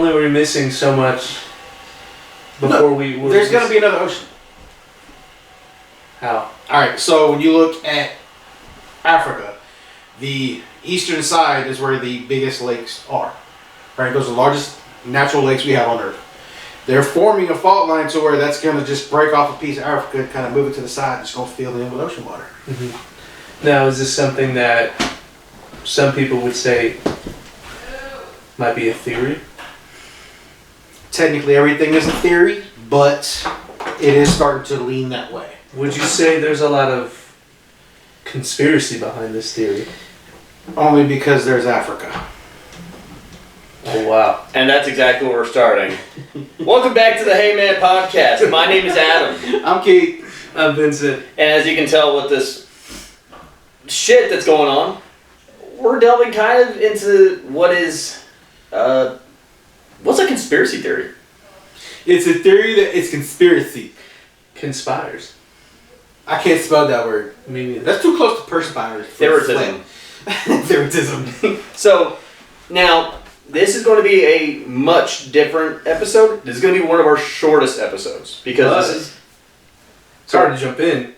only are we missing so much before we... There's going to be another ocean. How? Alright, so when you look at Africa, the eastern side is where the biggest lakes are. Right? Those are the largest natural lakes we have on Earth. They're forming a fault line to where that's going to just break off a piece of Africa and kind of move it to the side. It's going to fill in with ocean water. Mm-hmm. Now, is this something that some people would say might be a theory? Technically, everything is a theory, but it is starting to lean that way. Would you say there's a lot of conspiracy behind this theory? Only because there's Africa. Oh, wow. And that's exactly where we're starting. Welcome back to the Hey Man Podcast. My name is Adam. I'm Keith. I'm Vincent. And as you can tell with this shit that's going on, we're delving kind of into what is, what's a conspiracy theory? It's a theory that it's conspiracy. Conspires. I can't spell that word. Me neither. That's too close to perspires. Theoristism. Theoristism. So, now, this is going to be a much different episode. This is going to be one of our shortest episodes. Because this is... Sorry to jump in.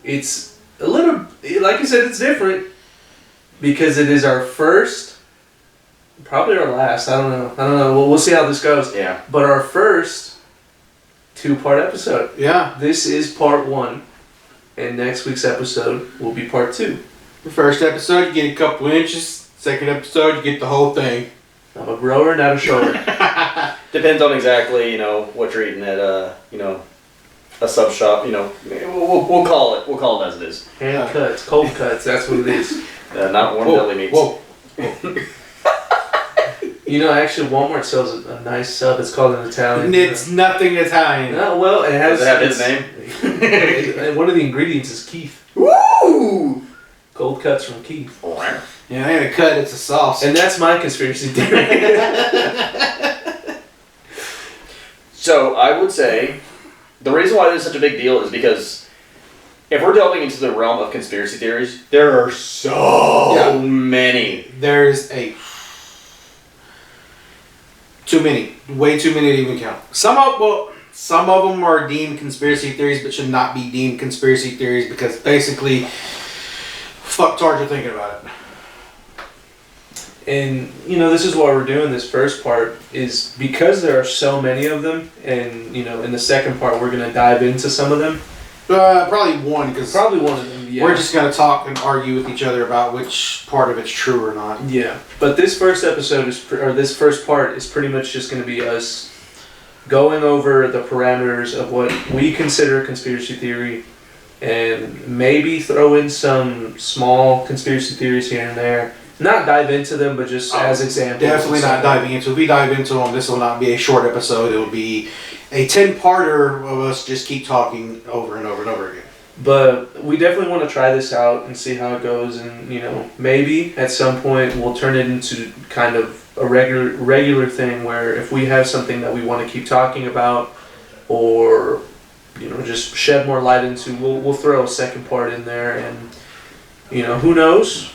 It's a little, like you said, it's different. Because it is our first, probably our last, I don't know. We'll see how this goes. Yeah. But our first 2-part episode. Yeah. This is part 1. And next week's episode will be part 2. The first episode, you get a couple inches. Second episode, you get the whole thing. I'm a grower, not a shower. Depends on exactly, what you're eating at, a sub shop, We'll call it as it is. Hand cuts, cold cuts, that's what it is. Not warm deli meats. Whoa. Actually, Walmart sells a nice sub. It's called an Italian. It's nothing Italian. No, well, it has... Does it have his name? One of the ingredients is Keith. Woo! Cold cuts from Keith. Yeah, it ain't a cut, it's a sauce. And that's my conspiracy theory. So, I would say, the reason why this is such a big deal is because if we're delving into the realm of conspiracy theories, there are so many. There's too many. Way too many to even count. Some of them are deemed conspiracy theories, but should not be deemed conspiracy theories because basically, fucktards are thinking about it. And, this is why we're doing this first part, is because there are so many of them, and, in the second part we're going to dive into some of them. Probably one, because probably one of them, yeah. We're just going to talk and argue with each other about which part of it's true or not. Yeah, but this first episode this first part is pretty much just going to be us going over the parameters of what we consider conspiracy theory, and maybe throw in some small conspiracy theories here and there. Not dive into them, but just as examples. Definitely not diving into. If we dive into them, this will not be a short episode. It will be a 10-parter of us just keep talking over and over and over again. But we definitely want to try this out and see how it goes, and maybe at some point we'll turn it into kind of a regular thing where if we have something that we want to keep talking about, or just shed more light into, we'll throw a second part in there, and who knows.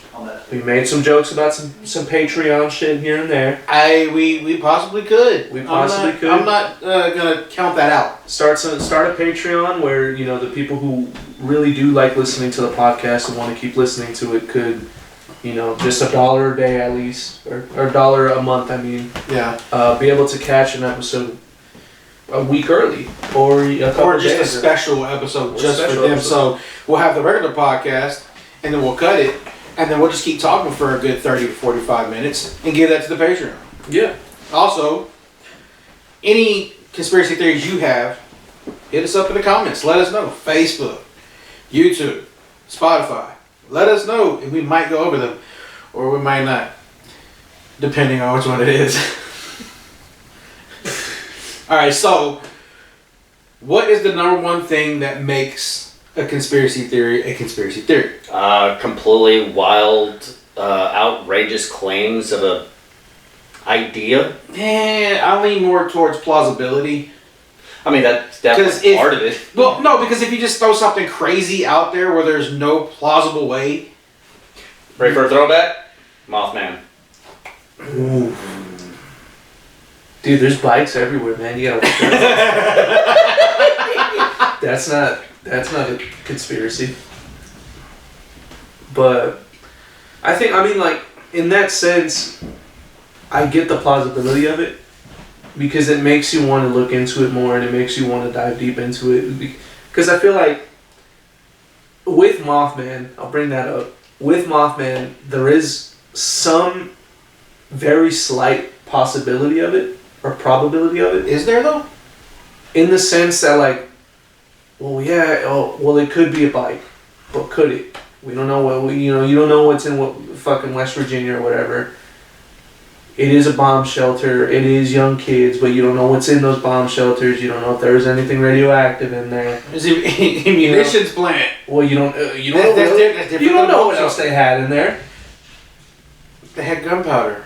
We made some jokes about some Patreon shit here and there. We possibly could. could. I'm not gonna count that out. Start a Patreon where the people who really do like listening to the podcast and want to keep listening to it could, just $1 a day at least, or $1 a month. I mean, yeah, be able to catch an episode a week early, or a couple or just days a special episode just for them. So we'll have the regular podcast, and then we'll cut it. And then we'll just keep talking for a good 30 to 45 minutes and give that to the Patreon. Yeah. Also, any conspiracy theories you have, hit us up in the comments. Let us know. Facebook, YouTube, Spotify. Let us know, and we might go over them, or we might not, depending on which one it is. All right, so what is the number one thing that makes a conspiracy theory a conspiracy theory? Completely wild, outrageous claims of a idea. I lean more towards plausibility. I mean, that's definitely part of it. Well, no, because if you just throw something crazy out there where there's no plausible way. Ready for a throwback? Mothman. Ooh. Dude, there's bikes everywhere, man. You gotta watch that. That's not a conspiracy. But I mean, like, in that sense, I get the plausibility of it because it makes you want to look into it more and it makes you want to dive deep into it. Because I feel like with Mothman, I'll bring that up. With Mothman, there is some very slight possibility of it or probability of it. Is there though? In the sense that, like, it could be a bike, but could it? We don't know you don't know what's in fucking West Virginia or whatever. It is a bomb shelter. It is young kids, but you don't know what's in those bomb shelters. You don't know if there's anything radioactive in there. Is it a munitions plant? Well, you don't That's you different don't than know bomb what else shelter. they had in there. They had gunpowder.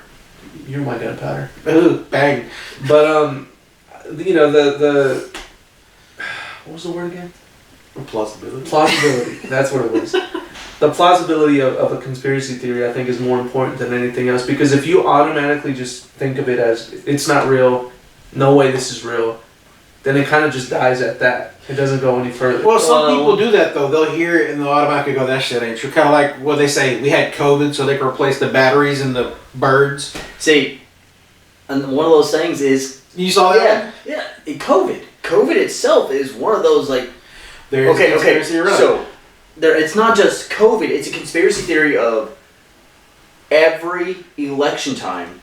You're my gunpowder. Ooh, bang. But the what was the word again? Plausibility. Plausibility. That's what it was. The plausibility of a conspiracy theory, I think, is more important than anything else, because if you automatically just think of it as it's not real, no way this is real, then it kind of just dies at that. It doesn't go any further. Well, some people do that though. They'll hear it and they'll automatically go, "That shit ain't true." Kind of like what they say. We had COVID, so they can replace the batteries in the birds. See, and one of those things is You saw that? yeah. COVID itself is one of those like. There's Okay. conspiracy around it. So it's not just COVID. It's a conspiracy theory of every election time,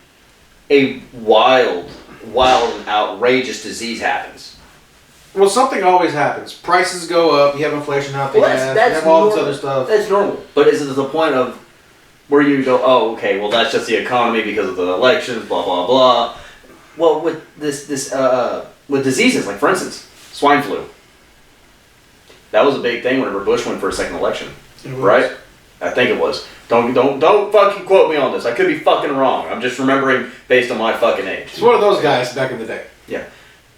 a wild and outrageous disease happens. Well, something always happens. Prices go up. You have inflation out there. Well, you that's have all this normal. other stuff. That's normal. But is it the point of where you go, oh, okay, well, that's just the economy because of the elections, blah, blah, blah. Well, with with diseases, like, for instance, swine flu. That was a big thing whenever Bush went for a second election, right? I think it was. Don't fucking quote me on this. I could be fucking wrong. I'm just remembering based on my fucking age. It's one of those guys back in the day. Yeah.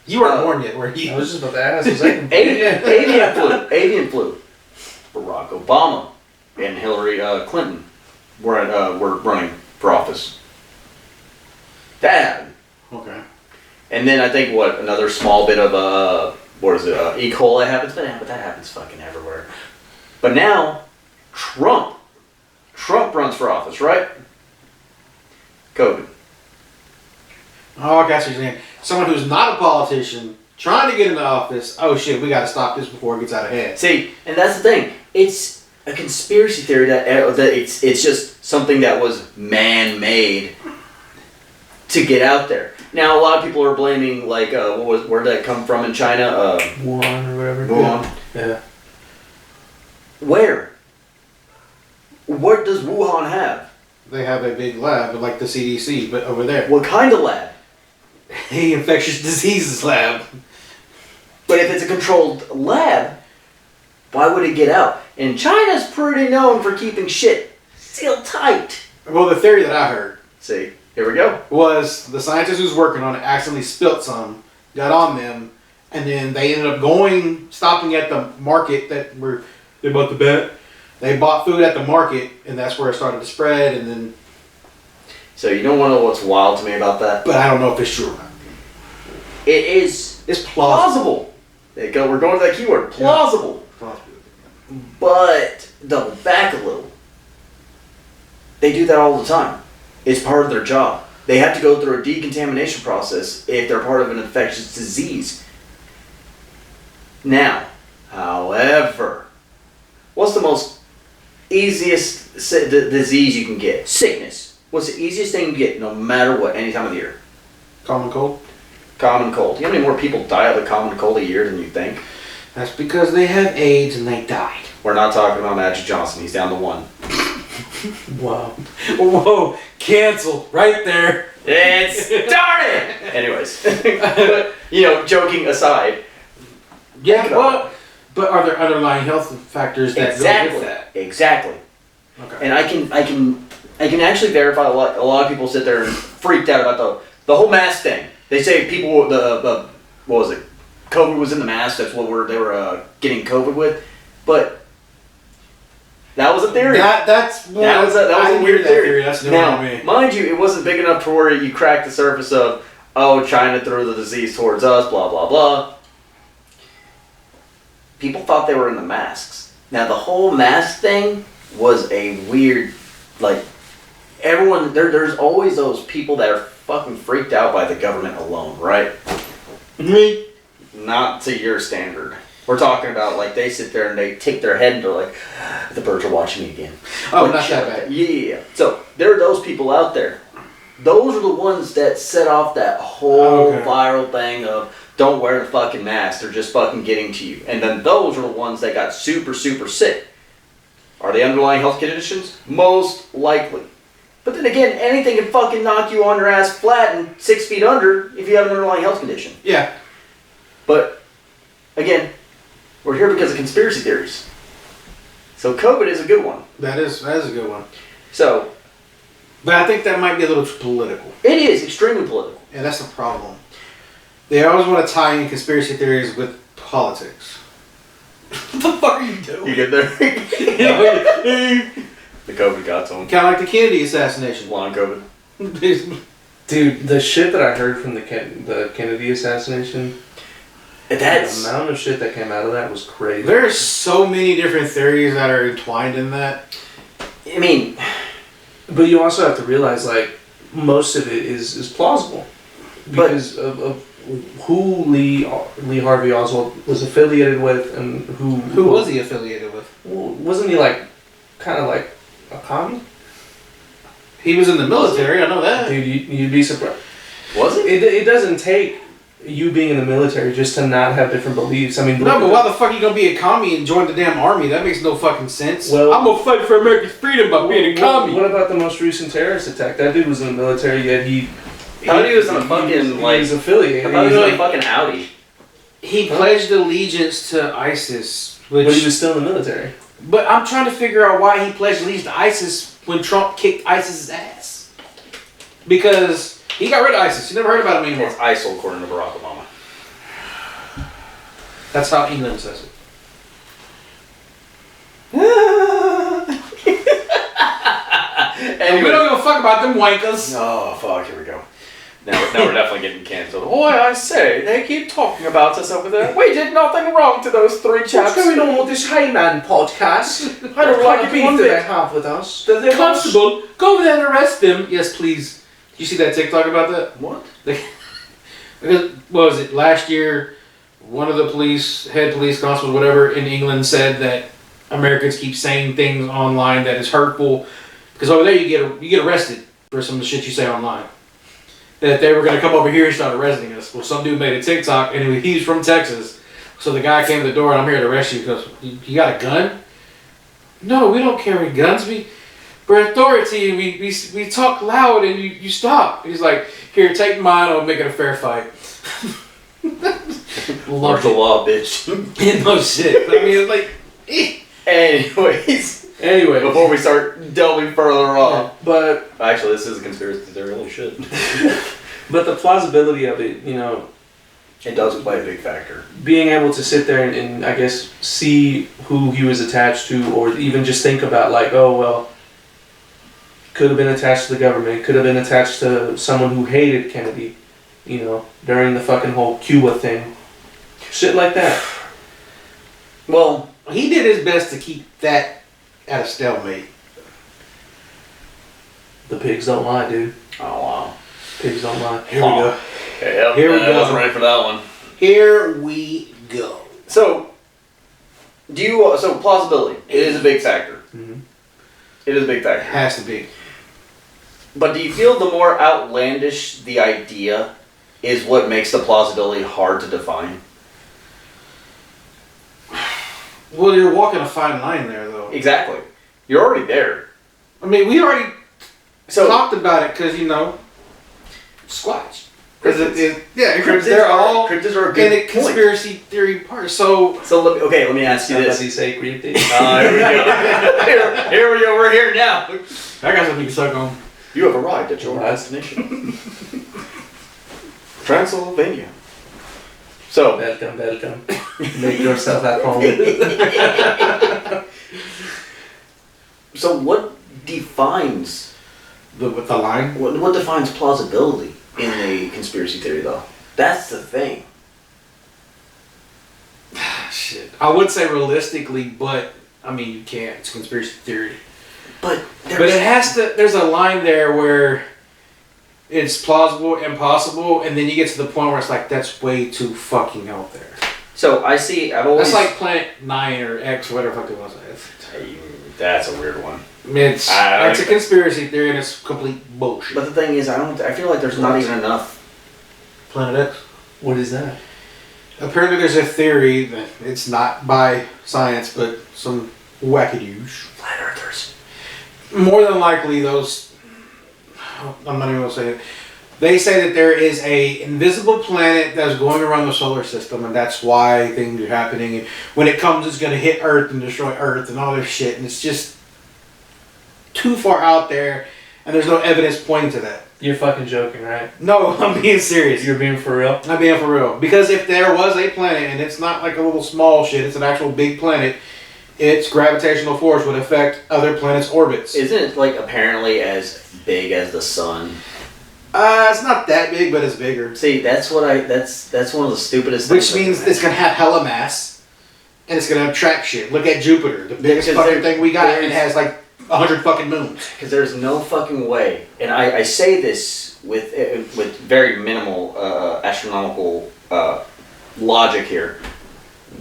You weren't born yet, were you? I was just about to ask. Was that Avian flu. Barack Obama and Hillary Clinton were running for office. That happened. Okay. And then I think another small bit of E. coli happens, but that happens fucking everywhere. But now, Trump runs for office, right? COVID. Oh, I got what you're saying. Someone who's not a politician trying to get into office. Oh shit, we got to stop this before it gets out of hand. See, and that's the thing. It's a conspiracy theory that it's just something that was man-made to get out there. Now, a lot of people are blaming, like, where did that come from in China? Wuhan or whatever. Wuhan. Yeah. Where? What does Wuhan have? They have a big lab, like the CDC, but over there. What kind of lab? The infectious diseases lab. But if it's a controlled lab, why would it get out? And China's pretty known for keeping shit sealed tight. Well, the theory that I heard See, here we go. was the scientist who's working on it accidentally spilt some, got on them, and then they ended up stopping at the market they bought the bet. They bought food at the market, and that's where it started to spread, and then... So you don't want to know what's wild to me about that? But I don't know if it's true or not. It is. It's plausible. There you go. We're going to that keyword. Plausible. But double back a little. They do that all the time. It's part of their job. They have to go through a decontamination process if they're part of an infectious disease. Now, however, what's the most easiest disease you can get? Sickness. What's the easiest thing you get no matter what, any time of the year? Common cold? Common cold. You know how many more people die of the common cold a year than you think? That's because they have AIDS and they died. We're not talking about Magic Johnson. He's down to 1. Wow. Whoa, canceled right there. It started! Anyways. But, joking aside. Yeah, but are there underlying health factors that go with that? Exactly. Okay. And I can actually verify a lot of people sit there and freaked out about the whole mask thing. They say people what was it? COVID was in the mask. That's what they were getting COVID with, but that was a theory. That was a weird theory. That's new now, on me. mind you, it wasn't big enough to where you crack the surface of, oh, China threw the disease towards us, blah, blah, blah. People thought they were in the masks. Now, the whole mask thing was a weird, like, everyone, there's always those people that are fucking freaked out by the government alone, right? Me? Not to your standard. We're talking about, like, they sit there and they take their head and they're like, the birds are watching me again. Oh, Like, not shit that like bad. Yeah. So, there are those people out there. Those are the ones that set off that whole viral thing of don't wear the fucking mask, they're just fucking getting to you. And then those are the ones that got super, super sick. Are they underlying health conditions? Most likely. But then again, anything can fucking knock you on your ass flat and 6 feet under if you have an underlying health condition. Yeah. But, again, we're here because of conspiracy theories. So COVID is a good one. That is a good one. So, But I think that might be a little too political. it is extremely political. And that's the problem. They always want to tie in conspiracy theories with politics. What the fuck are you doing? You get there? The COVID got to him. Kind of like the Kennedy assassination. Long COVID. Dude, the shit that I heard from the Kennedy assassination, That's... the amount of shit that came out of that was crazy. There's so many different theories that are entwined in that. I mean... But you also have to realize, like, most of it is plausible. Because of who Lee Harvey Oswald was affiliated with and Who was he affiliated with? Well, wasn't he, like, kind of like a commie? He was in the military, I know that. Dude, you'd be surprised. Was it? It doesn't take you being in the military just to not have different beliefs. I mean, No, but why the fuck you gonna be a commie and join the damn army? That makes no fucking sense. Well, I'm gonna fight for American freedom by being a commie. What about the most recent terrorist attack? That dude was in the military, yet he thought he was in a fucking, he like... was affiliated. I thought he was in a like, fucking Audi. He pledged allegiance to ISIS, which. but he was still in the military. But I'm trying to figure out why he pledged allegiance to ISIS when Trump kicked ISIS's ass. Because he got rid of ISIS. You never heard about him anymore. It's ISIL according to Barack Obama. That's how England says it. Anyway. We don't give a fuck about them wankers. Oh, fuck, here we go. Now we're definitely getting cancelled. Boy, I say, they keep talking about us over there. We did nothing wrong to those three chaps. What's going on with this Heyman podcast? I don't like it beef one that bit. they have with us. Constable, go over there and arrest them. Yes, please. You see that TikTok about that? What? What was it? Last year, one of the head police constables, whatever, in England said that Americans keep saying things online that is hurtful. Because over there you get arrested for some of the shit you say online. That they were going to come over here and start arresting us. Well, some dude made a TikTok, and he's from Texas. So the guy came to the door, and I'm here to arrest you because you got a gun? No, we don't carry guns. We're authority, and we talk loud, and you stop. He's like, here, take mine, I'll make it a fair fight. Martial law, bitch. No shit. I mean, it's like, Anyway, before we start delving further off. But Actually, this is a conspiracy theory. Holy shit. but the plausibility of it, you know, It does play a big factor. being able to sit there and I guess see who he was attached to, or even just think about like, oh well, could have been attached to the government, could have been attached to someone who hated Kennedy, you know, during the fucking whole Cuba thing, shit like that. Well, he did his best to keep that at a stalemate. The pigs don't lie, dude. oh wow. Pigs don't lie. Here we go. Yep, Here we I go. wasn't ready for that one. Here we go. So, so plausibility, it is a big factor. Mm-hmm. It is a big factor. Has to be. But do you feel the more outlandish the idea is what makes the plausibility hard to define? Well, you're walking a fine line there, though. Exactly. You're already there. I mean, we already So talked about it because, you know, Squatch. Because cryptids they're all cryptids are a in good a point. conspiracy theory part. So So let me ask you this. Somebody say cryptid. Here we go. Here we go. We're here now. I got something to suck on. You have arrived at your destination. Transylvania. So, Welcome. Make yourself at home. so what defines With the line? what defines plausibility? in the conspiracy theory, though. That's the thing. Shit. I would say realistically, but I mean you can't. It's a conspiracy theory. But it has to. There's a line there where it's plausible and possible, and then you get to the point where it's like that's way too fucking out there. So I see. I've always. That's like Planet 9 or X, whatever the fuck they want to say. That's a weird one. I mean, it's a conspiracy theory and it's complete bullshit. But the thing is, I feel like there's not even enough. Planet X. What is that? Apparently, there's a theory that it's not by science, but some wackadoos. Flat earthers. More than likely, those. I'm not even gonna say it. They say that there is a invisible planet that's going around the solar system, and that's why things are happening. And when it comes, it's gonna hit Earth and destroy Earth and all this shit. And it's just too far out there, and there's no evidence pointing to that. You're fucking joking, right? No, I'm being serious. You're being for real? I'm being for real. Because if there was a planet, and it's not like a little small shit, it's an actual big planet, its gravitational force would affect other planets' orbits. Isn't it like apparently as big as the sun? It's not that big, but it's bigger. See, that's one of the stupidest Which things. means it's gonna have hella mass, and it's gonna attract shit. Look at Jupiter, the biggest fucking thing we got, and it has like 100 fucking moons. Because there's no fucking way, and I say this with very minimal astronomical logic here.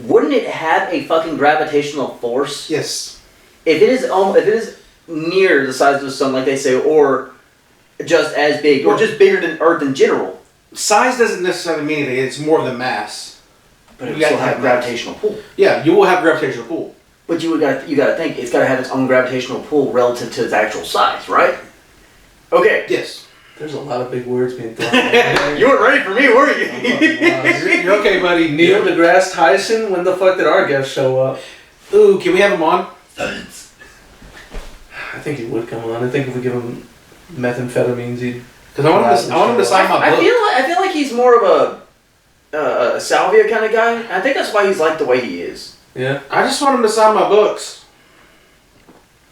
Wouldn't it have a fucking gravitational force? Yes. If it is near the size of the sun, like they say, or just as big, or just bigger than Earth in general. Size doesn't necessarily mean anything. It's more the mass. But it would still have a gravitational pull. Yeah, you will have gravitational pull. But you got to think it's got to have its own gravitational pull relative to its actual size, right? Okay. Yes. There's a lot of big words being thrown out. You weren't ready for me, were you? You're okay, buddy. Neil deGrasse Tyson. When the fuck did our guest show up? Ooh, can we have him on? I think he would come on. I think if we give him methamphetamines, he'd. Because I want him to sign my book. I feel like he's more of a salvia kind of guy. I think that's why he's like the way he is. Yeah. I just want him to sign my books.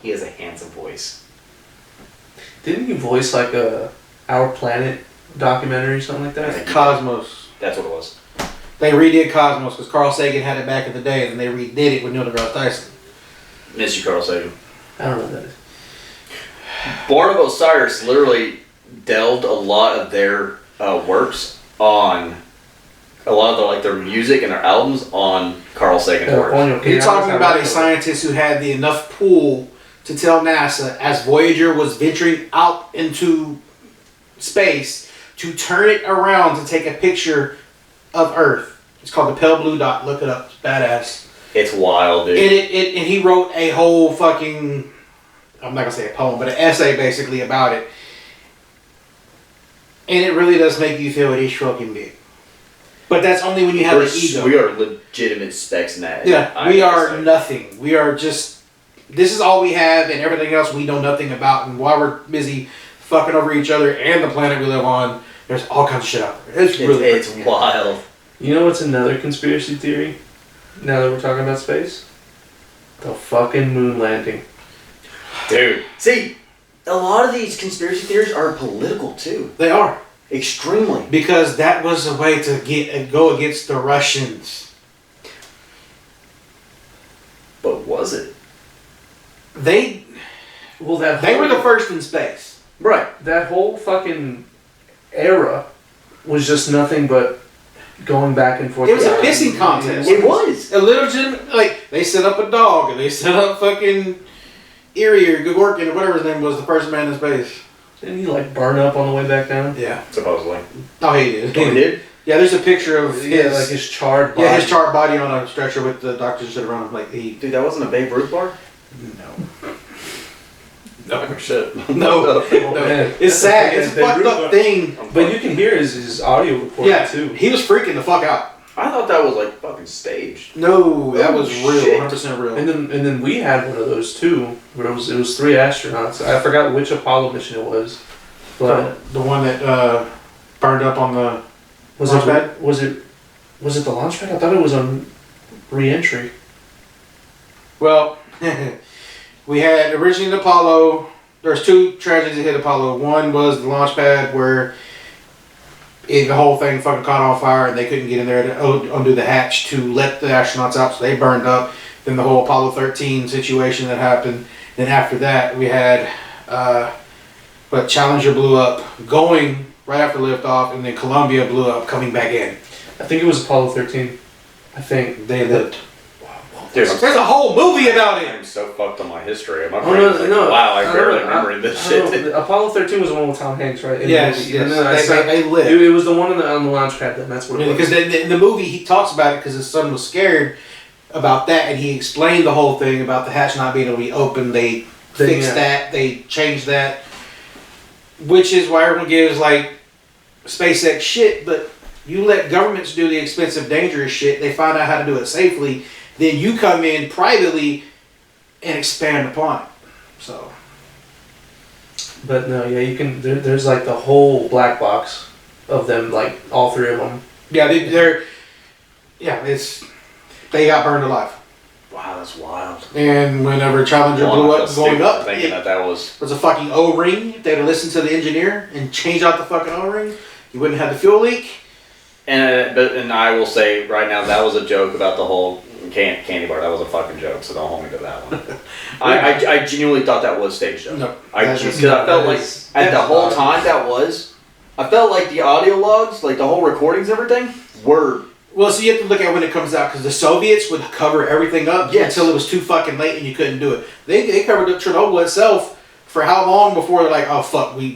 He has a handsome voice. Didn't he voice like a Our Planet documentary or something like that? Cosmos. That's what it was. They redid Cosmos because Carl Sagan had it back in the day, and then they redid it with Neil deGrasse Tyson. Miss you, Carl Sagan. I don't know what that is. Born of Osiris literally delved a lot of their works on a lot of their music and their albums on Carl Sagan's work. You're talking about a scientist who had the enough pull to tell NASA as Voyager was venturing out into space to turn it around to take a picture of Earth. It's called the Pale Blue Dot. Look it up. It's badass. It's wild, dude. And he wrote a whole fucking, I'm not going to say a poem, but an essay basically about it. And it really does make you feel it is fucking big. But that's only when you have an ego. We are legitimate specks in that. Yeah, we are nothing. We are just, this is all we have, and everything else we know nothing about. And while we're busy fucking over each other and the planet we live on, there's all kinds of shit out there. It's wild. You know what's another conspiracy theory? Now that we're talking about space? The fucking moon landing. Dude. See, a lot of these conspiracy theories are political too. They are. Extremely. Because that was a way to go against the Russians. But was it? They were the first in space. Right. That whole fucking era was just nothing but going back and forth. It was a pissing contest. It was. A legitimate, like, they set up a dog, and they set up fucking Erie or Gagorkin or whatever his name was, the first man in space. Didn't he like burn up on the way back down? Yeah. Supposedly. Oh, he did. Oh, he did? Yeah, there's a picture of his charred body. Yeah, his charred body on a stretcher with the doctors sit around him like Dude, that wasn't a Babe Ruth bar? No. No, shit. No. It's sad. It's a fucked up thing. But you can hear his audio recording too. He was freaking the fuck out. I thought that was like fucking staged. No, that was real, shit. 100% real. And then we had one of those too, where it was 3 astronauts. I forgot which Apollo mission it was, but the one that burned up on the launch pad? Was it the launch pad? I thought it was on re-entry. Well, we had originally the Apollo. There's 2 tragedies that hit Apollo. One was the launch pad where the whole thing fucking caught on fire, and they couldn't get in there to undo the hatch to let the astronauts out, so they burned up. Then the whole Apollo 13 situation that happened. Then after that, we had, Challenger blew up, going right after liftoff, and then Columbia blew up, coming back in. I think it was Apollo 13. I think They lived. Dude, There's a whole movie about it. I'm so fucked on my history. My Oh, brain no, is like, no, wow, I barely don't- remember this I don't shit. know. Apollo 13 was the one with Tom Hanks, right? In the Yes, movie. yes. And then I said- They lived. it was the one on the launch pad. Then that's what it was. Because in the movie, he talks about it because his son was scared about that, and he explained the whole thing about the hatch not being able to be open. They fixed that. They changed that. Which is why everyone gives, like, SpaceX shit, but you let governments do the expensive, dangerous shit, they find out how to do it safely, then you come in privately and expand upon it. So. But no, yeah, you can. There's like the whole black box of them, like all three of them. Yeah, they got burned alive. Wow, that's wild. And whenever Challenger blew up, going up, thinking it that was was a fucking O-ring. If they'd have listened to the engineer and changed out the fucking O-ring, you wouldn't have the fuel leak. and I will say right now that was a joke about the whole candy bar. That was a fucking joke, so don't hold me to that one. I genuinely thought that was staged up. No, Because I felt like at the whole time I felt like the audio logs, like the whole recordings, everything were. Well, so you have to look at when it comes out, because the Soviets would cover everything up until it was too fucking late and you couldn't do it. They covered up Chernobyl itself for how long before they're like, oh fuck, you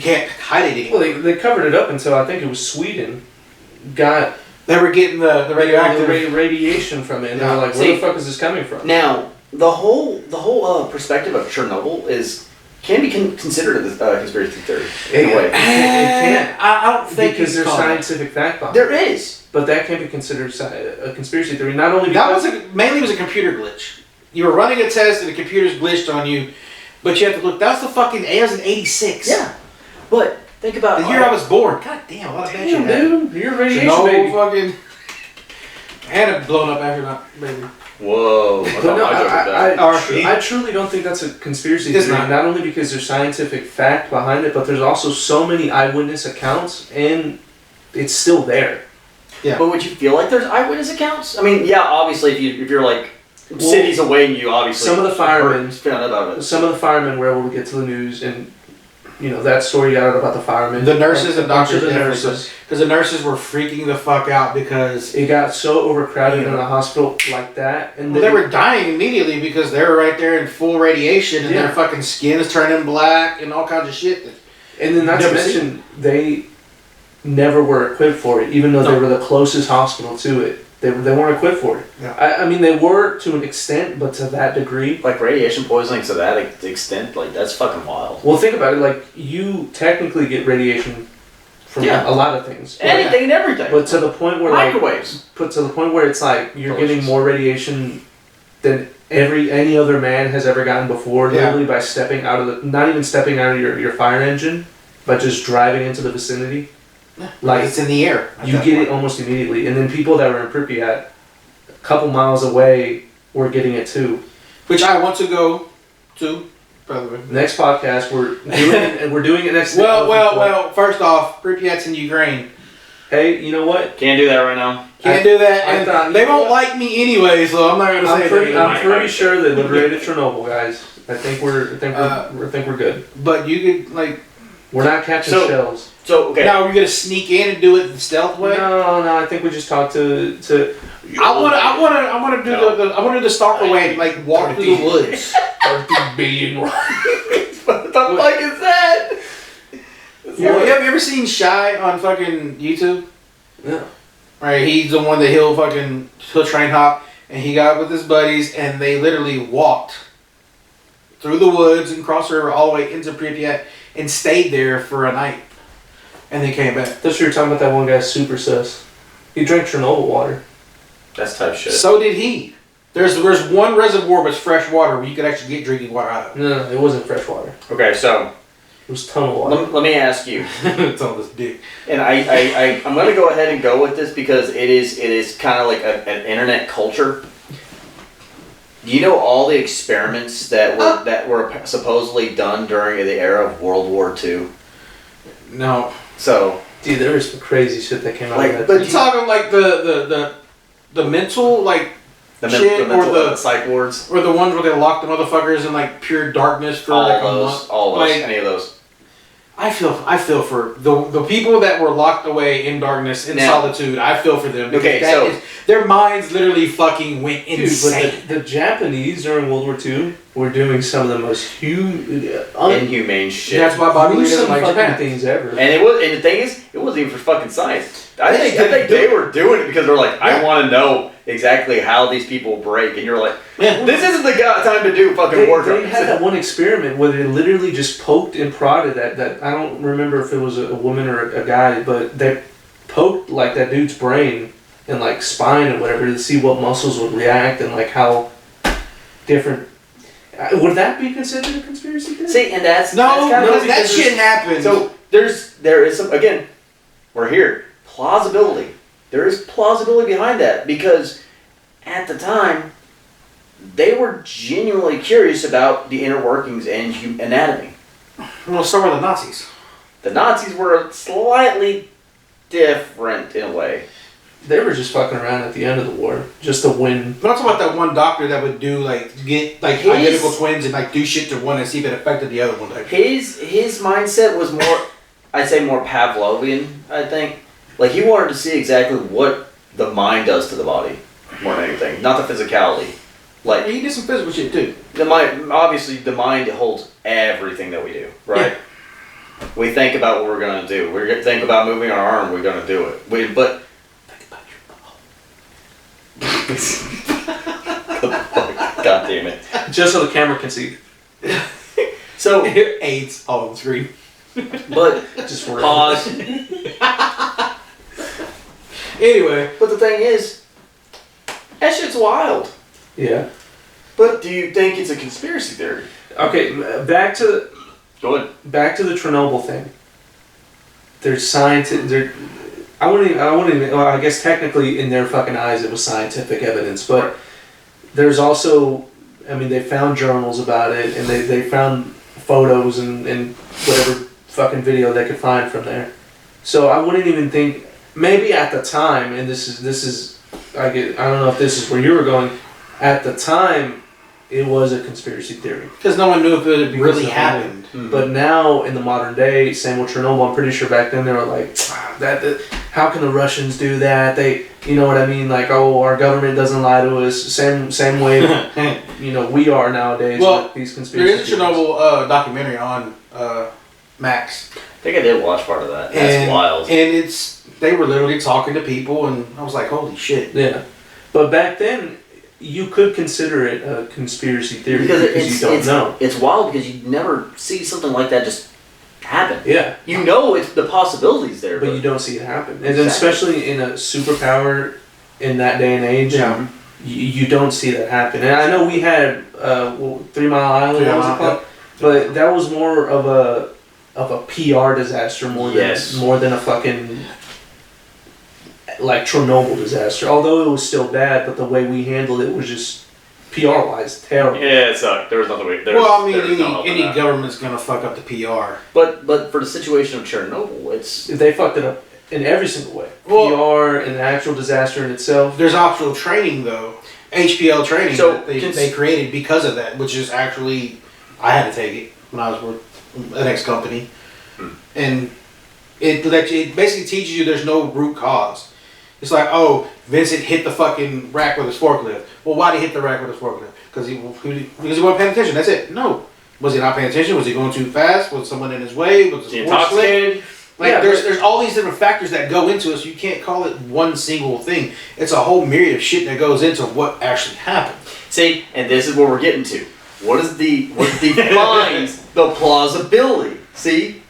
can't hide it anymore. Well, they covered it up until I think it was Sweden got They were getting the radioactive radiation from it, and they were like, where the fuck is this coming from? Now the whole perspective of Chernobyl can be considered a conspiracy theory in a way. It can't. I don't think Because there's scientific fact behind There it. is. But that can be considered a conspiracy theory. Not only that because was mainly a computer glitch. You were running a test and the computer's glitched on you, but you have to look. That's the fucking. It was in '86. Yeah, but think about the year I was born. God damn, a lot of bad shit happened. dude, you're a radiation No baby. fucking. And it blown up after that, baby. Whoa! But no, RP. I truly don't think that's a conspiracy It's theory. not. Not only because there's scientific fact behind it, but there's also so many eyewitness accounts, and it's still there. Yeah. But would you feel like there's eyewitness accounts? I mean, yeah, obviously, if you're like cities away, and you obviously some of the firemen found out about it. Some of the firemen were able to get to the news, and that story got out about the firemen. The nurses and doctors, the definitely, nurses. because the nurses were freaking the fuck out because It got so overcrowded in the hospital like that, and they were dying immediately because they were right there in full radiation and Yeah. their fucking skin is turning black and all kinds of shit. And then not to mention they never were equipped for it, even though they were the closest hospital to it. They weren't equipped for it. Yeah. I mean, they were to an extent, but to that degree. Like radiation poisoning to that extent, like that's fucking wild. Well, think about it. Like, you technically get radiation from a lot of things. Anything and everything. But to the point where microwaves. It's like you're Delicious. getting more radiation than any other man has ever gotten before, literally by stepping out of not even stepping out of your fire engine, but just driving into the vicinity. Like it's in the air. You get it almost immediately. And then people that were in Pripyat, a couple miles away, were getting it too. Which I want to go to, by the way. Next podcast, we're doing it next. Well. First off, Pripyat's in Ukraine. Hey, you know what? Can't do that right now. Can't do that. And they won't like me anyway, so I'm not gonna say that. I'm pretty sure they liberated Chernobyl, guys. I think we're good. But you could like. We're not catching shells. So okay. Now we're gonna sneak in and do it the stealth way. No. I think we just talk to. I want to do the stalker way, like walk through the woods. 30 billion. What the fuck is that? Have you ever seen Shy on fucking YouTube? Yeah. Right, he's the one that he'll train hop, and he got with his buddies, and they literally walked through the woods and crossed the river all the way into Pripyat and stayed there for a night, and they came back. That's what you were talking about. That one guy, super sus. He drank Chernobyl water. That's type shit. So did he. There's one reservoir that's fresh water where you could actually get drinking water out of. No, it wasn't fresh water. Okay, so It was tunnel water. let me ask you. It's all this dick. And I'm gonna go ahead and go with this because it is kind of like an internet culture. Do you know all the experiments that were supposedly done during the era of World War II? No. So Dude, there was some crazy shit that came out Like, of that. but You talking like the mental like the shit mental or the psych wards, or the ones where they lock the motherfuckers in like pure darkness for like a month. all those, Like, any of those. I feel for the people that were locked away in darkness, in solitude. I feel for them. Okay, so their minds literally fucking went insane. But the Japanese during World War II were doing some of the most inhumane shit. That's why Bobby Lee doesn't gruesome like fucking Japan. things ever. And the thing is, it wasn't even for fucking science. I think they were doing it because they're like, I want to know exactly how these people break, and you're like, this isn't the time to do fucking war They crimes. had that one experiment where they literally just poked and prodded that I don't remember if it was a woman or a guy, but they poked like that dude's brain and like spine and whatever to see what muscles would react and like how different. Would that be considered a conspiracy theory? See, and that's that shit happened. So there is some, again, we're here, plausibility. There is plausibility behind that because at the time they were genuinely curious about the inner workings and anatomy. Well, so were the Nazis. The Nazis were slightly different in a way. They were just fucking around at the end of the war just to win. But I'm talking about that one doctor that would do get identical twins and like do shit to one and see if it affected the other one. His mindset was more, I'd say more Pavlovian, I think. Like he wanted to see exactly what the mind does to the body more than anything, not the physicality. Like he did some physical shit too. The mind, obviously, the mind holds everything that we do, right? Yeah. We think about what we're gonna do. We think about moving our arm. We're gonna do it. But think about your ball. God damn it! Just so the camera can see. So AIDS on the screen. But just pause. Anyway, but the thing is, that shit's wild. Yeah. But do you think it's a conspiracy theory? Okay, back to Go ahead. Back to the Chernobyl thing. There's scientific. I wouldn't even. Well, I guess technically, in their fucking eyes, it was scientific evidence. But there's also, I mean, they found journals about it, and they found photos and whatever fucking video they could find from there. So I wouldn't even think. Maybe at the time, and this is. I don't know if this is where you were going. At the time, it was a conspiracy theory. Because no one knew if it really happened. Mm-hmm. But now, in the modern day, same with Chernobyl, I'm pretty sure back then they were like, how can the Russians do that? They, you know what I mean? Like, oh, our government doesn't lie to us. Same way, we are nowadays with these conspiracy theories. There is a Chernobyl documentary on Max. I think I did watch part of that. That's wild. And they were literally talking to people, and I was like, holy shit. Yeah. But back then, you could consider it a conspiracy theory because you don't know. It's wild because you never see something like that just happen. Yeah. You know it's the possibilities there. But you don't see it happen. And then especially in a superpower in that day and age, you don't see that happen. And I know we had 3 Mile Island, what was it called? But that was more of a PR disaster more than a fucking like Chernobyl disaster. Although it was still bad, but the way we handled it was just PR-wise terrible. Yeah, it sucked. There was nothing we. Any government's gonna fuck up the PR. But for the situation of Chernobyl, they fucked it up in every single way. PR and the actual disaster in itself. There's optional training though, HPL training that they created because of that, which is actually I had to take it when I was with an ex company, and it basically teaches you there's no root cause. It's like, oh, Vincent hit the fucking rack with his forklift. Well, why did he hit the rack with his forklift? Because he wasn't paying attention. That's it. No. Was he not paying attention? Was he going too fast? Was someone in his way? Was he intoxicated? There's all these different factors that go into it, so you can't call it one single thing. It's a whole myriad of shit that goes into what actually happened. See, and this is what we're getting to. What defines the plausibility? See,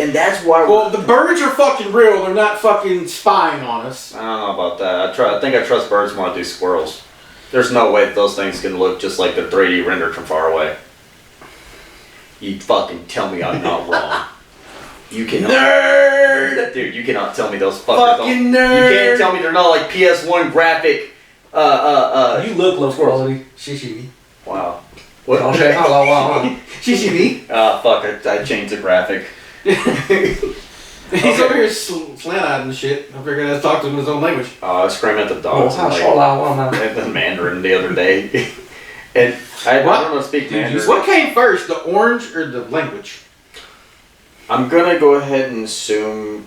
and that's why. Well, the birds are fucking real. They're not fucking spying on us. I don't know about that. I think I trust birds more than I do squirrels. There's no way that those things can look just like they're 3D rendered from far away. You fucking tell me I'm not wrong. You cannot. Nerd! Dude, you cannot tell me those fuckers fucking nerd! You can't tell me they're not like PS1 graphic. You look low quality. Shishi. Wow. What? Okay, hello, Shishi. Fuck, I changed the graphic. He's over here slant-eyed and shit. I figured I'd talk to him in his own language. I screamed at the dogs Oh, in the Mandarin the other day. And I don't know to speak Mandarin. What came first, the orange or the language? I'm gonna go ahead and assume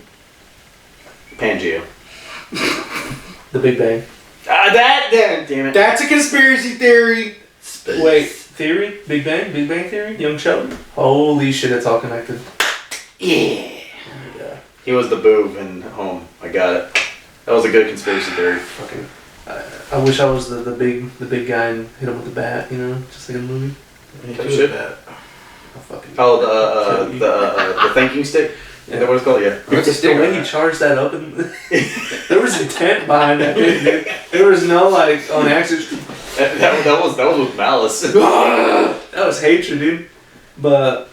Pangea. The Big Bang. Damn it. That's a conspiracy theory. Wait, theory? Big Bang? Big Bang Theory? Young Sheldon? Holy shit, it's all connected. Yeah. He was the boob in Home. I got it. That was a good conspiracy theory. Fucking. I wish I was the big guy and hit him with the bat, you know, just like in the movie. Shit. Oh, the thinking stick. Is that what it's called? Yeah. The way he charged that up, and there was intent behind that, dude. There was no like on accident. That was with malice. That was hatred, dude. But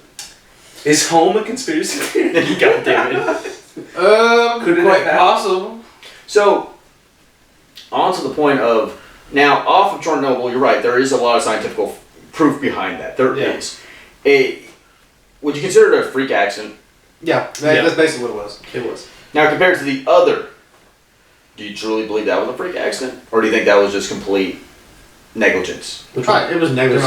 is Home a conspiracy theory? God damn it. Could it quite have possible. So, on to the point of now off of Chernobyl. You're right. There is a lot of scientific proof behind that. There is. Would you consider it a freak accident? Yeah, that's basically what it was. It was. Now, compared to the other, do you truly believe that was a freak accident, or do you think that was just complete negligence? Right, it was negligence.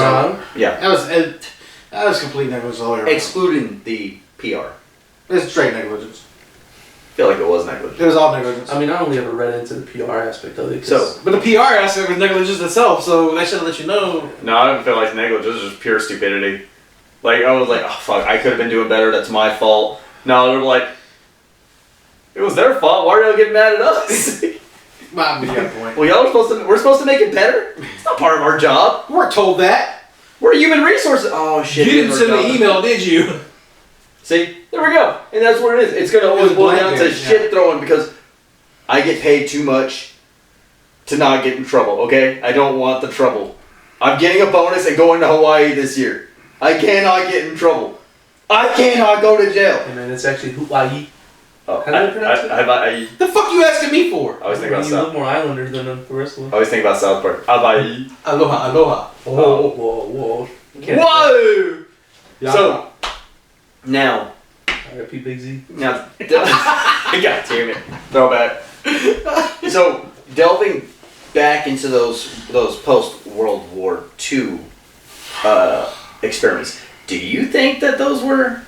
Yeah. That was complete negligence all the way around. Excluding the PR. It's straight negligence. I feel like it was negligence. It was all negligence. I mean, I only ever read into the PR aspect of it. But the PR aspect was negligence itself, so that should let you know. No, I don't feel like negligence. It was just pure stupidity. Like, I was like, oh, fuck, I could have been doing better. That's my fault. No, they're like, it was their fault. Why are y'all getting mad at us? Might be a point. Well, we're supposed to make it better? It's not part of our job. We weren't told that. We're human resources. Oh, shit. You didn't send the email, did you? See? There we go. And that's what it is. It's going to always boil down to shit throwing because I get paid too much to not get in trouble, okay? I don't want the trouble. I'm getting a bonus and going to Hawaii this year. I cannot get in trouble. I cannot go to jail. Hey man, it's actually Hawaii. Oh, How do you pronounce it? The fuck you asking me for? I was thinking about You look more Islander than the rest of them. I always think about South Park. Hawaii. Aloha. Whoa. Whoa! Yeah. So, now. R.I.P. Big Z. Now. God damn it. Throwback. So, delving back into those post-World War II experiments, do you think that those were...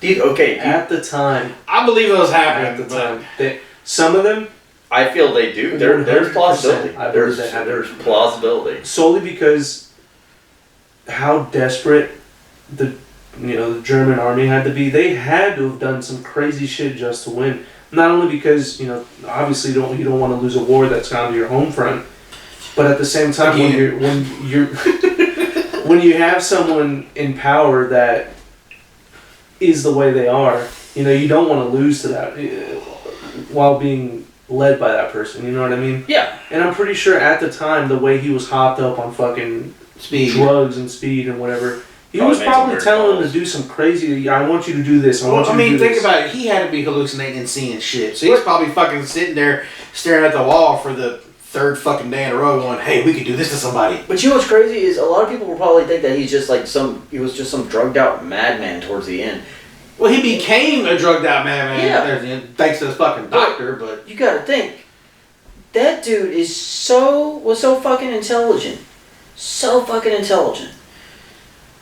At the time. I believe those happened At the time. Some of them... I feel they do. There's plausibility. There's plausibility. Solely because how desperate the German army had to be. They had to have done some crazy shit just to win. Not only because, obviously you don't want to lose a war that's gone to your home front, but at the same time when you're when you have someone in power that is the way they are, you don't want to lose to that while being led by that person, you know what I mean? Yeah. And I'm pretty sure at the time, the way he was hopped up on fucking drugs and speed and whatever, he was probably telling him to do some crazy, I want you to do this, think about it, he had to be hallucinating and seeing shit, so he's probably fucking sitting there staring at the wall for the third fucking day in a row going, hey, we could do this to somebody. But you know what's crazy is a lot of people will probably think that he was just some drugged out madman towards the end. Well, he became a drugged out madman, yeah. Thanks to his fucking doctor, but... You gotta think, that dude was so fucking intelligent. So fucking intelligent.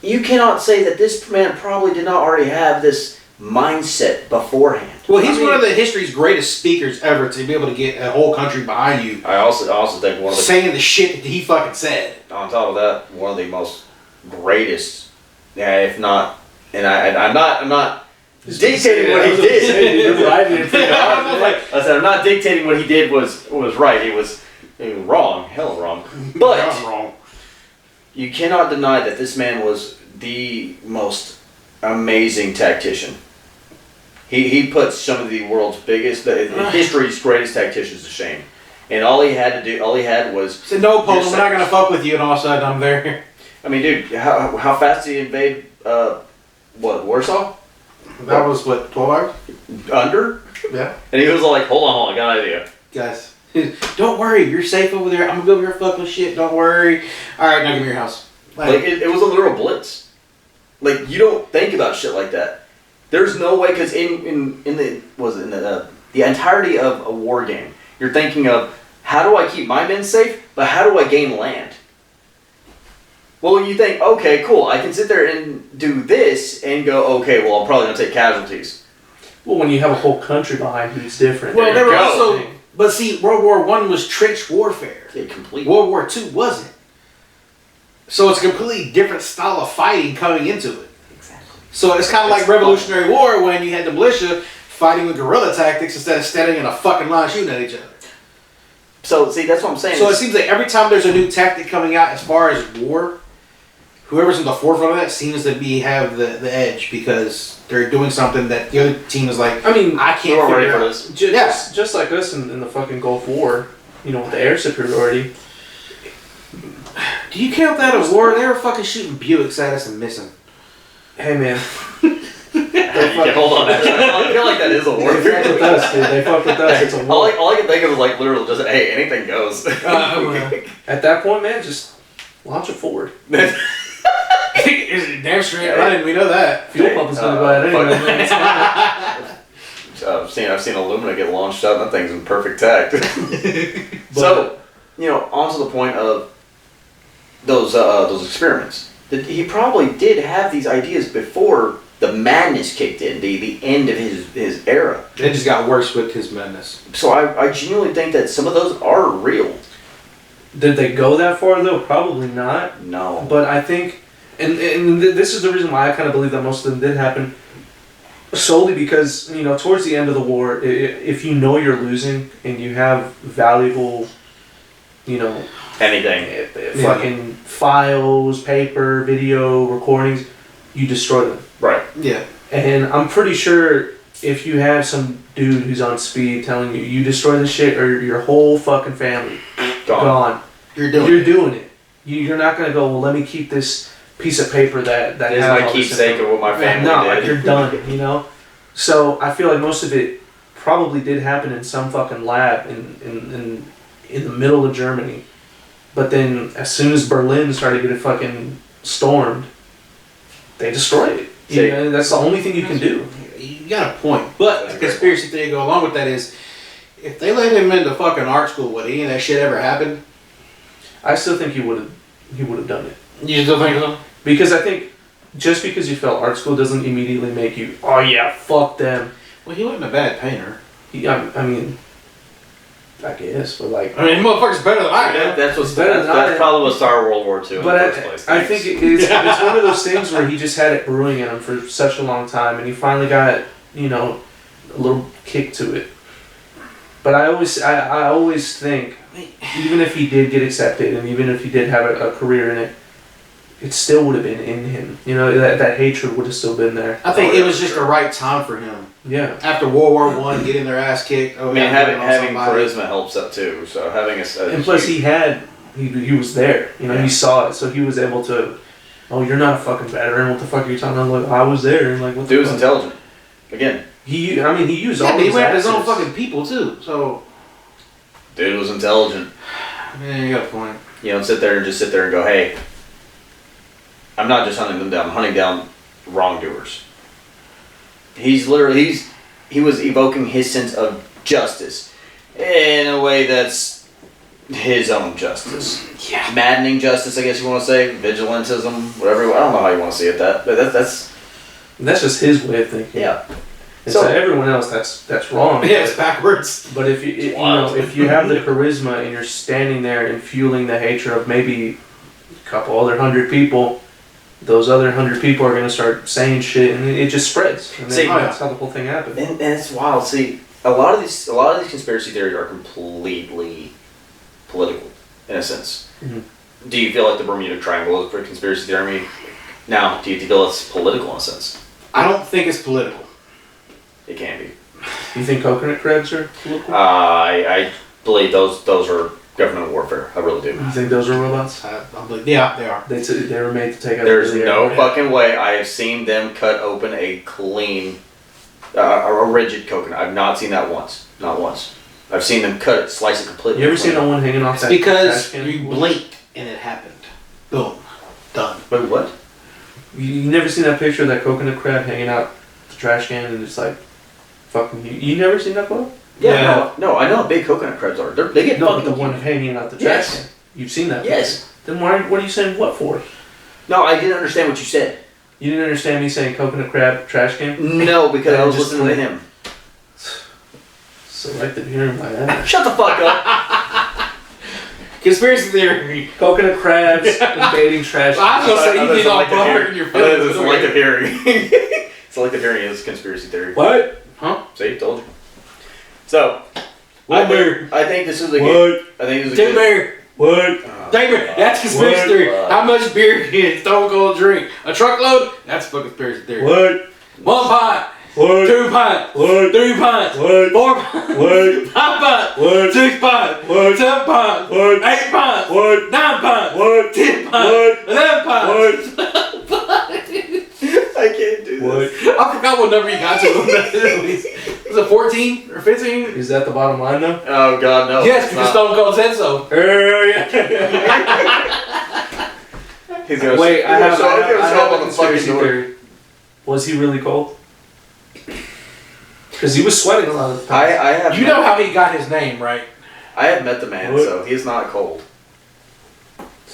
You cannot say that this man probably did not already have this mindset beforehand. Well, he's one of the history's greatest speakers ever to be able to get a whole country behind you. I also think one of the... saying the shit that he fucking said. On top of that, one of the most greatest, if not... And I'm not dictating what he did. I said I'm not dictating what he did was right. It was wrong, hell wrong. But wrong. You cannot deny that this man was the most amazing tactician. He put some of the world's biggest, history's greatest tacticians to shame. And all he had was... Said, no, Poland, we're not going to fuck with you, and all of a sudden I'm there. I mean, dude, how fast did he invade, Warsaw? That was, 12 hours? Under? Yeah. And he was like, hold on, I got an idea. Guys, don't worry, you're safe over there. I'm going to go over here fuck with shit, don't worry. Alright, now give me your house. Like, it was a literal blitz. Like, you don't think about shit like that. There's no way, because in the entirety of a war game, you're thinking of how do I keep my men safe, but how do I gain land? Well, you think, okay, cool, I can sit there and do this and go, okay, well, I'm probably gonna take casualties. Well, when you have a whole country behind you, it's different. Well, There there you were go. also, but see, World War I was trench warfare. Yeah, complete. World War II wasn't. So it's a completely different style of fighting coming into it. Exactly. So it's kind of like Revolutionary War when you had the militia fighting with guerrilla tactics instead of standing in a fucking line shooting at each other. So, see, that's what I'm saying. So it seems like every time there's a new tactic coming out as far as war, whoever's in the forefront of that seems to have the edge because they're doing something that the other team is like, I mean, I can't we're ready figure for out. this. just like us in the fucking Gulf War, you know, with the air superiority. Do you count that as war? They were fucking shooting Buicks at us and missing. Hey man, Yeah, hold on. I feel like that is a war. they fucked with us, dude. They fucked with us. It's a war. All I can think of is like literally just, hey, anything goes. At that point, man, just launch it forward. Is it damn straight running? We know that. Fuel pump is gonna go out anyway. Man. I've seen Illumina get launched out, and that thing's in perfect tact. So, you know, on to the point of those experiments. That he probably did have these ideas before the madness kicked in, the end of his era. It just got worse with his madness. So I genuinely think that some of those are real. Did they go that far though? Probably not. No. But I think, and this is the reason why I kind of believe that most of them did happen. Solely because, you know, towards the end of the war, if you know you're losing and you have valuable, you know, Anything. fucking files, paper, video, recordings, you destroy them. Right. Yeah. And I'm pretty sure if you have some dude who's on speed telling you destroy this shit or your whole fucking family gone. You're doing it. You're not gonna go, well, let me keep this piece of paper that Is has my all this keepsake of what my family no, did. like you're done, you know? So I feel like most of it probably did happen in some fucking lab in the middle of Germany. But then as soon as Berlin started getting fucking stormed, they destroyed it. See, You know, that's the only thing you can do. You got a point. But the conspiracy theory to go along with that is, if they let him into fucking art school, would any of that shit ever happen? I still think he would have done it. You still think so? Because I think just because you fail art school doesn't immediately make you, oh yeah, fuck them. Well, he wasn't a bad painter. I mean, I guess, but like, I mean, motherfucker's better than I am. That's what's Better than that's I- probably what started World War II in but the first place. I think it's one of those things where he just had it brewing in him for such a long time, and he finally got, you know, a little kick to it. But I always think, even if he did get accepted, and even if he did have a career in it, it still would have been in him. You know, that hatred would have still been there. I think it was just the right time for him. Yeah. After World War I, getting their ass kicked. I mean, having charisma helps that too. So having And plus, he was there. You know, Yeah. he saw it, so he was able to. Oh, you're not a fucking veteran. What the fuck are you talking about? Like, I was there, and like, what the dude was fuck? intelligent. Again, He used Yeah, all but he these went after his own assets. fucking people too. So, dude was intelligent. yeah, you got a point. You don't sit there and go, hey, I'm not just hunting them down. I'm hunting down wrongdoers. He was evoking his sense of justice in a way that's his own justice. Yeah. Maddening justice, I guess you want to say. Vigilantism, whatever. I don't know how you want to see it. But that's That's just his way of thinking. yeah. And So- so everyone else, that's wrong. Yeah, it's backwards. But if you know, if you have the charisma and you're standing there and fueling the hatred of maybe a couple other 100 people, those other 100 people are gonna start saying shit, and it just spreads. And See, that's how the whole thing happened. And it's wild. See, a lot of these conspiracy theories are completely political, in a sense. Mhm. Do you feel like the Bermuda Triangle is a conspiracy theory? I mean, now, do you feel it's political in a sense? I don't think it's political. It can be. You think coconut crabs are political? I believe those are government warfare. I really do. You think those are robots? I believe, yeah, they are. They were made to take out. There's the no air. fucking way I have seen them cut open a clean, a rigid coconut. I've not seen that once. Not once. I've seen them cut it, slice it completely. You ever seen clean. that one hanging off It's that? because trash can? you blinked and it happened. Boom. Done. Wait, what? You never seen that picture of that coconut crab hanging out the trash can and it's like fucking. You never seen that photo? Yeah. No, I know how big coconut crabs are. They get No, fucking the one huge. hanging out the trash Yes. can. You've seen that? Yes. Then what are you saying what for? No, I didn't understand what you said. You didn't understand me saying coconut crab trash can? No, because I was Just listening to him. Selective hearing my ass. Shut the fuck up. Conspiracy theory. Coconut crabs invading trash I was gonna say you did all butter in your feelings. Selective hearing. Selective hearing is conspiracy theory. What? Huh? See, told you. So, One bear. I think this is a good. What? I think this is a Two good. bear. What? David, that's conspiracy What? theory. How much beer can Stone Cold drink? A truckload? That's fucking conspiracy theory. What? 1 pint. What? 2 pints. What? 3 pints. What? 4 pints. What? 5 pints. What? 6 pints. What? 7 pints. What? 8 pints. What? 9 pints. What? 10 pints. What? 11 pints. I can't do What? this. I forgot what number you got to. Was it 14 or 15? Is that the bottom line though? Oh God, no. Yes, it's because not. Stone Cold said so. Yeah. He's gonna Wait, I have show a up on the fucking conspiracy door. theory. Was he really cold? Because he was sweating a lot of the time. I have. You know how he got his name, right? I have met the man, What? so he's not cold.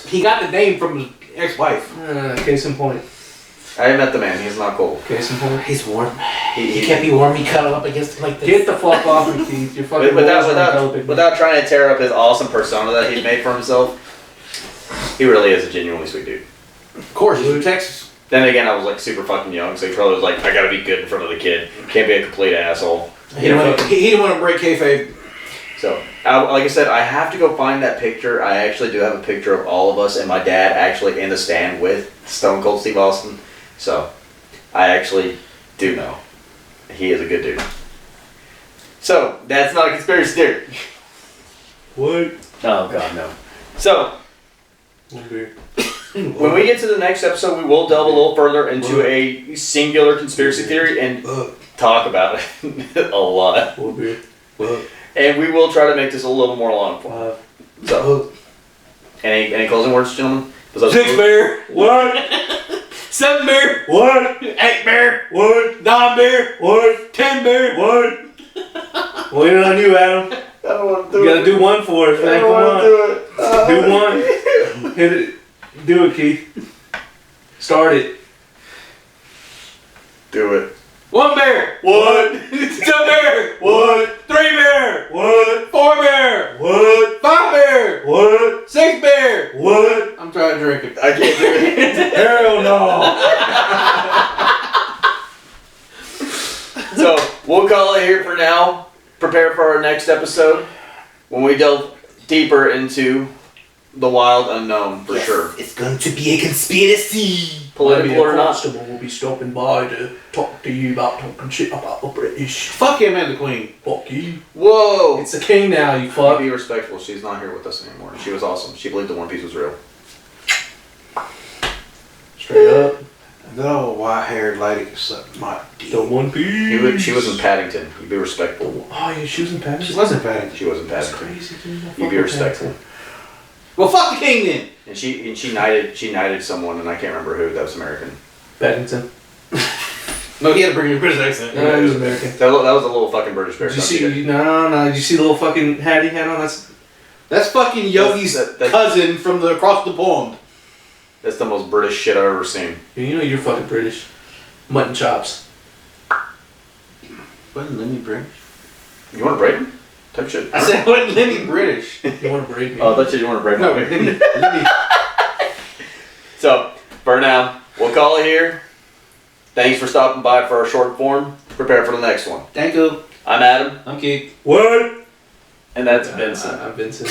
He got the name from his ex-wife. Case in point. I have met the man. He's not cold. Case in point. He's warm. He He can't be warm. He cuddle up against him like this. Get the fuck off me, Keith. You're fucking without trying to tear up his awesome persona that he's made for himself. He really is a genuinely sweet dude. Of course, he's from Texas. Then again, I was like super fucking young, so he probably was like, I gotta be good in front of the kid. Can't be a complete asshole. He didn't want to break kayfabe. So, like I said, I have to go find that picture. I actually do have a picture of all of us and my dad actually in the stand with Stone Cold Steve Austin. So, I actually do know. He is a good dude. So, that's not a conspiracy theory. What? Oh, God, no. So, One beer. when we get to the next episode, we will delve a little further into a singular conspiracy theory and talk about it a lot. One beer. And we will try to make this a little more long form. So, any closing words, gentlemen? 6 beer. What? 7 beer. What? 8 beer. What? 9 beer. What? 10 beer. What? Waiting on you, Adam. I don't want to You gotta do one for us, man. Come on. Do one. Hit it. Do it, Keith. Start it. Do it. 1 beer. What? 2 beer. What? 3 beer. What? 4 beer. What? 5 beer. What? 6 beer. What? I'm trying to drink it. I can't do it. Hell no. So, we'll call it here for now. Prepare for our next episode when we delve deeper into the wild unknown, for sure. It's going to be a conspiracy. Political or not. Constable will be stopping by to talk to you about talking shit about the British. Fuck him and the queen. Fuck you. Whoa! It's the king now, you fuck. Be respectful. She's not here with us anymore. She was awesome. She believed the One Piece was real. Straight up. No white-haired lady sucked my dick. The One Piece. She was in Paddington. You be respectful. Oh yeah, she was in Paris. She wasn't Paddington. She was in That's Paddington. crazy, dude. I You fuck be with respectful. Paddington. Well, fuck the king then. And she knighted someone, and I can't remember who. That was American. Paddington. No, he had to bring a British accent. No, he was American. That was a little fucking British bear. Did you see? No. Did you see the little fucking hat he had on? That's fucking Yogi's That- cousin from across the pond. That's the most British shit I've ever seen. You know you're fucking British. Mutton chops. Wasn't Lenny British? You want to braid him? Type shit. I said, wasn't Lenny British? You want to braid me? Oh, I thought you want to braid No, my Lenny. hair. Lenny. So, for now, we'll call it here. Thanks for stopping by for our short form. Prepare for the next one. Thank you. I'm Adam, I'm Keith. What? and that's Vincent. I'm Vincent.